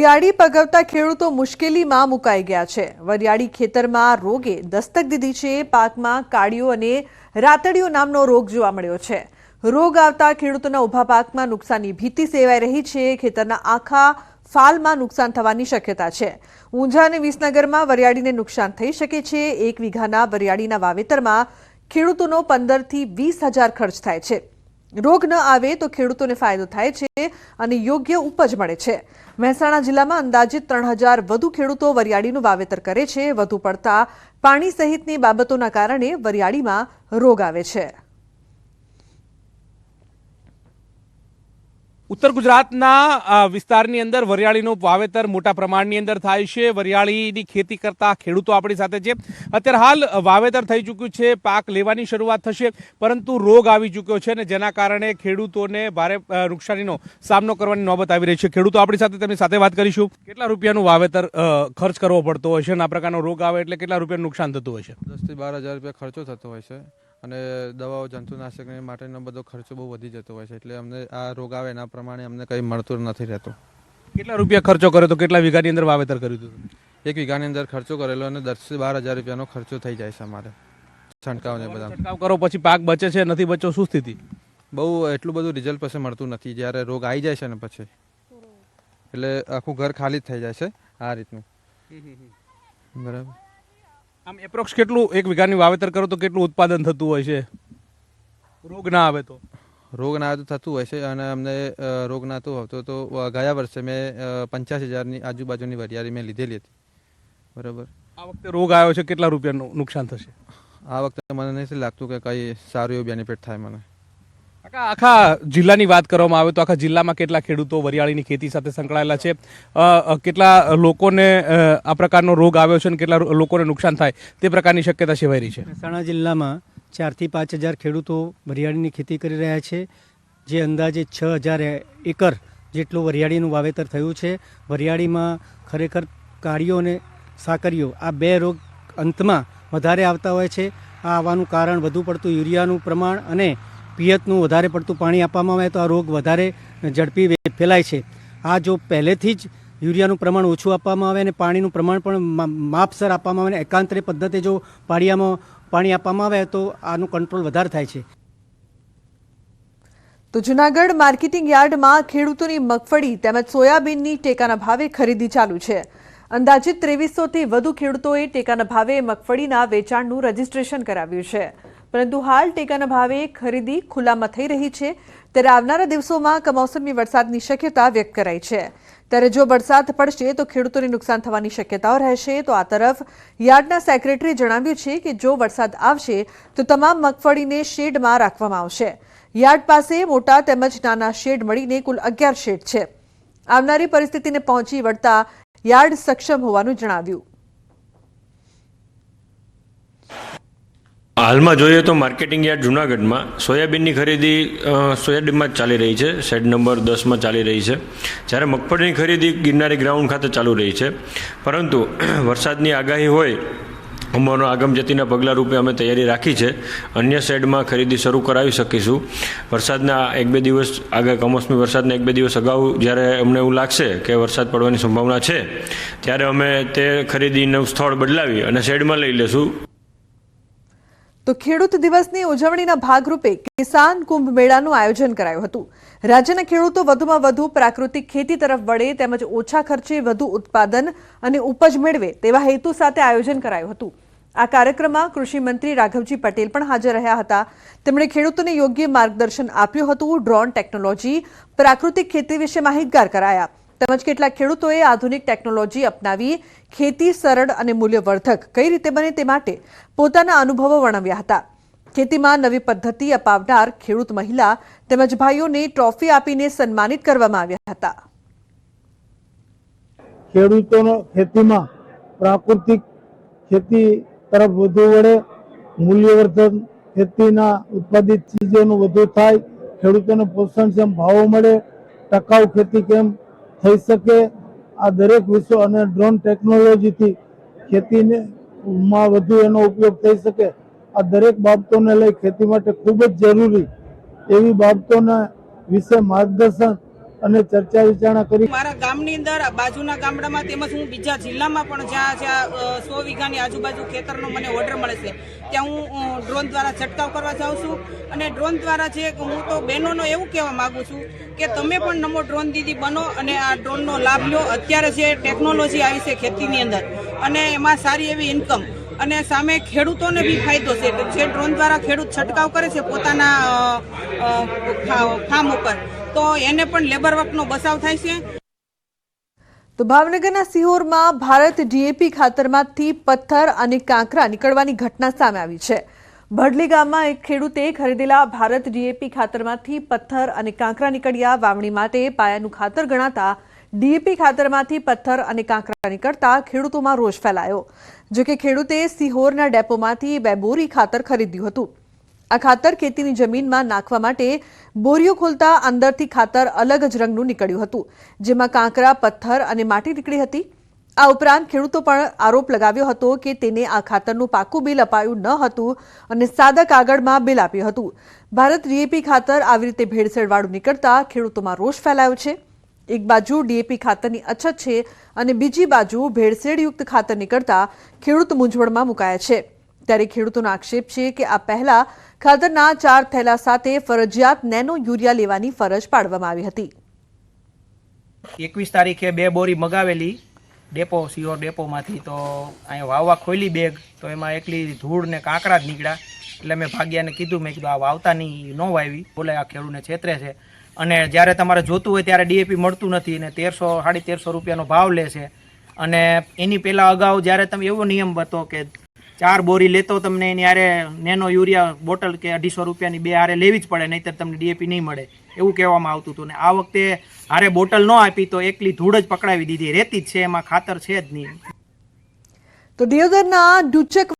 વરિયાળી પકવતા ખેડૂતો મુશ્કેલીમાં મુકાઈ ગયા છે। વરિયાળી ખેતરમાં રોગે દસ્તક દીધી છે। પાકમાં કાળીઓ અને રાતડીઓ નામનો રોગ જોવા મળ્યો છે। રોગ આવતા ખેડૂતોના ઊભા પાકમાં નુકસાનની ભીતિ સેવાઈ રહી છે। ખેતરના આખા ફાલમાં નુકસાન થવાની શક્યતા છે। ઊંઝા અને વિસનગરમાં વરિયાળીને નુકસાન થઈ શકે છે। 1 વીઘાના વરિયાળીના વાવેતરમાં ખેડૂતોનો 15 થી 20 હજાર ખર્ચ થાય છે। રોગ ન આવે તો ખેડૂતોને ફાયદો થાય છે અને યોગ્ય ઉપજ મળે છે। મહેસાણા જિલ્લામાં અંદાજિત 3000 વધુ ખેડૂતો વરિયાળીનું વાવેતર કરે છે। વધુ પડતા પાણી સહિતની બાબતોના કારણે વરિયાળીમાં રોગ આવે છે। उत्तर गुजरातना विस्तारनी अंदर वरियाळीનું વાવેતર મોટા પ્રમાણની અંદર થાય છે। વરિયાળીની ખેતી કરતા ખેડૂતો આપણી સાથે છે। અત્યારે હાલ વાવેતર થઈ ચૂક્યું છે, પાક લેવાની શરૂઆત થશે, પરંતુ રોગ આવી ચૂક્યો છે અને જેના કારણે ખેડૂતોને ભારે નુકસાનીનો સામનો કરવાની નોબત આવી રહી છે। ખેડૂતો આપણી સાથે, તેમની સાથે વાત કરીશું। કેટલા રૂપિયાનું વાવેતર ખર્ચ કરવો પડતો હોય છે અને આ પ્રકારનો રોગ આવે એટલે કેટલા રૂપિયાનું નુકસાન થતું હોય છે? 10 થી 12 હજાર રૂપિયા ખર્ચો થતો હોય છે અને દવાઓ જંતુનાશક માટેનો બધો ખર્ચો બહુ વધી જતો હોય છે, એટલે અમને આ રોગ આવે એના પ્રમાણે અમને કંઈ મળતું નથી રહેતું। કેટલા રૂપિયા ખર્ચો કર્યો તો કેટલા વીઘાની અંદર વાવેતર કર્યું હતું? 1 વીઘાની અંદર ખર્ચો કરેલો અને 10 થી 12 હજાર રૂપિયાનો ખર્ચો થઈ જાય છે અમારે છંટકાવ ને બધા। છંટકાવ કરો પછી પાક બચે છે, નથી બચો, શું સ્થિતિ? બહુ એટલું બધું રિઝલ્ટ પછી મળતું નથી જ્યારે રોગ આવી જાય છે ને પછી, એટલે આખું ઘર ખાલી જ થઈ જાય છે આ રીતનું। બરાબર। આમ એપ્રોક્સ કેટલું 1 વીઘાની વાવેતર કરો તો કેટલું ઉત્પાદન થતું હોય છે રોગ ના આવે તો? રોગ ના આવે તો થતું હોય છે અને અમને રોગ ના આવતો તો ગયા વર્ષે મેં 85,000ની આજુબાજુની વરિયાળી મેં લીધેલી હતી। બરાબર। આ વખતે રોગ આવ્યો છે, કેટલા રૂપિયાનું નુકસાન થશે? આ વખતે મને નથી લાગતું કે કંઈ સારું એવું બેનિફિટ થાય મને। આખા જિલ્લાની વાત કરવામાં આવે તો આખા જિલ્લામાં કેટલા ખેડૂતો વરિયાળીની ખેતી સાથે સંકળાયેલા છે? કેટલા લોકોને આ પ્રકારનો રોગ આવ્યો છે અને કેટલા લોકોને નુકસાન થાય તે પ્રકારની શક્યતા સેવાઈ રહી છે? મહેસાણા જિલ્લામાં 4 થી 5 હજાર ખેડૂતો વરિયાળીની ખેતી કરી રહ્યા છે, જે અંદાજે 6000 એકર જેટલું વરિયાળીનું વાવેતર થયું છે। વરિયાળીમાં ખરેખર કાળીઓ અને સાકરીઓ આ બે રોગ અંતમાં વધારે આવતા હોય છે। આ આવવાનું કારણ વધુ પડતું યુરિયાનું પ્રમાણ અને પિયતનું વધારે પડતું પાણી આપવામાં આવે તો આ રોગ વધારે ઝડપી ફેલાય છે। આ જો પહેલેથી જ યુરિયાનું પ્રમાણ ઓછું આપવામાં આવે અને પાણીનું પ્રમાણ પણ માપસર આપવામાં આવે અને એકાંતરે પદ્ધતિ જો પાળિયામાં પાણી આપવામાં આવે તો આનું કંટ્રોલ વધારે થાય છે। તો જૂનાગઢ માર્કેટિંગ યાર્ડમાં ખેડૂતોની મગફળી તેમજ સોયાબીનની ટેકાના ભાવે ખરીદી ચાલુ છે। અંદાજિત 2300 થી વધુ ખેડૂતોએ ટેકાના ભાવે મગફળીના વેચાણનું રજીસ્ટ્રેશન કરાવ્યું છે, પરંતુ હાલ ટેકાના ભાવે ખરીદી ખુલ્લામાં થઈ રહી છે। ત્યારે આવનારા દિવસોમાં કમોસમી વરસાદની શક્યતા વ્યક્ત કરાઈ છે। ત્યારે જો વરસાદ પડશે તો ખેડૂતોને નુકસાન થવાની શક્યતાઓ રહેશે। તો આ તરફ યાર્ડના સેક્રેટરીએ જણાવ્યું છે કે જો વરસાદ આવશે તો તમામ મગફળીને શેડમાં રાખવામાં આવશે। યાર્ડ પાસે મોટા તેમજ નાના શેડ મળીને કુલ 11 શેડ છે। આવનારી પરિસ્થિતિને પહોંચી વળતા યાર્ડ સક્ષમ હોવાનું જણાવ્યું। હાલમાં જોઈએ તો માર્કેટિંગ યાર્ડ જૂનાગઢમાં સોયાબીનની ખરીદી સોયાબીનમાં જ ચાલી રહી છે, શેડ નંબર 10માં ચાલી રહી છે, જ્યારે મગફળીની ખરીદી ગિરનારી ગ્રાઉન્ડ ખાતે ચાલુ રહી છે। પરંતુ વરસાદની આગાહી હોય અમારો આગમજતીના પગલાં રૂપે અમે તૈયારી રાખી છે। અન્ય શેડમાં ખરીદી શરૂ કરાવી શકીશું। વરસાદના 1-2 દિવસ આગળ કમોસમી વરસાદના 1-2 દિવસ અગાઉ જ્યારે અમને એવું લાગશે કે વરસાદ પડવાની સંભાવના છે ત્યારે અમે તે ખરીદીનું સ્થળ બદલાવી અને શેડમાં લઈ લેશું। તો ખેડૂત દિવસની ઉજવણીના ભાગરૂપે કિસાન કુંભ મેળાનું આયોજન કરાયું હતું। રાજ્યના ખેડૂતો વધુમાં વધુ પ્રાકૃતિક ખેતી તરફ વળે તેમજ ઓછા ખર્ચે વધુ ઉત્પાદન અને ઉપજ મેળવે તેવા હેતુ સાથે આયોજન કરાયું હતું। આ કાર્યક્રમમાં કૃષિ મંત્રી રાઘવજી પટેલ પણ હાજર રહ્યા હતા। તેમણે ખેડૂતોને યોગ્ય માર્ગદર્શન આપ્યું હતું। ડ્રોન ટેકનોલોજી, પ્રાકૃતિક ખેતી વિશે માહિતગાર કરાયા તેમજ કેટલાક ખેડૂતોએ આધુનિક ટેકનોલોજી અપનાવી ખેતી સરળ અને મૂલ્યવર્ધક કઈ રીતે બને તે માટે પોતાના અનુભવો વર્ણવ્યા હતા। ખેતીમાં નવી પદ્ધતિ અપનાવનાર ખેડૂત મહિલા તેમજ ભાઈઓને ટ્રોફી આપીને સન્માનિત કરવામાં આવ્યા હતા। ખેડૂતોનો ખેતીમાં પ્રાકૃતિક ખેતી તરફ વધુ વળે, મૂલ્યવર્ધન ખેતીના ઉત્પાદિત ચીજોનું વધુ થાય, ખેડૂતોને પોષણક્ષમ ભાવો મળે, ટકાઉ ખેતી કેમ થઈ શકે, આ દરેક વિષયો અને ડ્રોન ટેકનોલોજીથી ખેતીને માં વધુ એનો ઉપયોગ થઈ શકે, આ દરેક બાબતોને લઈ ખેતી માટે ખૂબ જ જરૂરી એવી બાબતોના વિશે માર્ગદર્શન અને ચર્ચા વિચારણા કરી. મારા ગામની અંદર બાજુના ગામડામાં તેમજ હું બીજા જિલ્લામાં પણ જ્યાં 100 વીઘાની આજુબાજુ ખેતરનો મને ઓર્ડર મળે છે ત્યાં હું ડ્રોન દ્વારા છંટકાવ કરવા જાઉં છું. અને ડ્રોન દ્વારા જે હું તો બહેનોનો એવું કહેવા માંગુ છું કે તમે પણ નમો ડ્રોન દીદી બનો અને આ ડ્રોનનો લાભ લો. અત્યારે જે ટેકનોલોજી આવી છે ખેતીની અંદર અને એમાં સારી એવી ઇન્કમ અને સામે ખેડૂતોને બી ફાયદો છે. જે ડ્રોન દ્વારા ખેડૂત છંટકાવ કરે છે પોતાના ફાર્મ ઉપર તો એને પણ લેબર વર્કનો બચાવ થાય છે. તો ભાવનગરના સિહોરમાં ભારત ડીએપી ખાતરમાંથી પથ્થર અને કાંકરા નીકળવાની ઘટના સામે આવી છે. ભડલી ગામમાં એક ખેડૂતે ખરીદેલા ભારત ડીએપી ખાતરમાંથી પથ્થર અને કાંકરા નીકળ્યા. વાવણી માટે પાયાનું ખાતર ગણાતા ડીએપી ખાતરમાંથી પથ્થર અને કાંકરા નીકળતા ખેડૂતોમાં રોષ ફેલાયો. જોકે ખેડૂતે સિહોરના ડેપોમાંથી 2 બોરી ખાતર ખરીદ્યું હતું. આ ખાતર ખેતીની જમીનમાં નાખવા માટે બોરીઓ ખોલતા અંદરથી ખાતર અલગ જ રંગનું નીકળ્યું હતું, જેમાં કાંકરા, પથ્થર અને માટી નીકળી હતી. આ ઉપરાંત ખેડૂતો પણ આરોપ લગાવ્યો હતો કે તેને આ ખાતરનું પાકું બિલ અપાયું ન હતું અને સાદા કાગળમાં બિલ આપ્યું હતું. ભારત ડીએપી ખાતર આવી રીતે ભેળસેળવાળું નીકળતા ખેડૂતોમાં રોષ ફેલાયો છે. એક બાજુ ડીએપી ખાતરની અછત છે અને બીજી બાજુ ભેળસેળયુક્ત ખાતર નીકળતા ખેડૂત મૂંઝવણમાં મુકાયા છે. ત્યારે ખેડૂતોનો આક્ષેપ છે કે આ પહેલા ખાતરના 4 થેલા સાથે ફરજિયાત નેનો યુરિયા લેવાની ફરજ પાડવામાં આવી હતી. 21 તારીખે 2 બોરી મગાવેલી સિહોર ડેપોમાંથી, તો અહીંયા વાવવા ખોલી બેગ તો એમાં એકલી ધૂળ ને કાંકરા જ નીકળ્યા. એટલે મેં ભાગ્યાને કીધું, મેં કીધું આ વાવતાની ન વાવી, બોલે આ ખેડૂતને છેતરે છે અને જ્યારે તમારે જોતું હોય ત્યારે ડીએપી મળતું નથી ને 1300-1350 રૂપિયાનો ભાવ લે છે. અને એની પહેલાં અગાઉ જ્યારે તમે એવો નિયમ હતો કે 4 બોરી લેતો તમને એની હારે નેનો યુરિયા બોટલ કે 250 રૂપિયાની 2 હારે લેવી જ પડે, નહીંતર તમને ડીએપી નહીં મળે એવું કહેવામાં આવતું હતું. ને આ વખતે હારે બોટલ ન આપી તો એકલી ધૂળ જ પકડાવી દીધી. રેતી જ છે, એમાં ખાતર છે જ નહીં. તો દિયોદરના ડુચક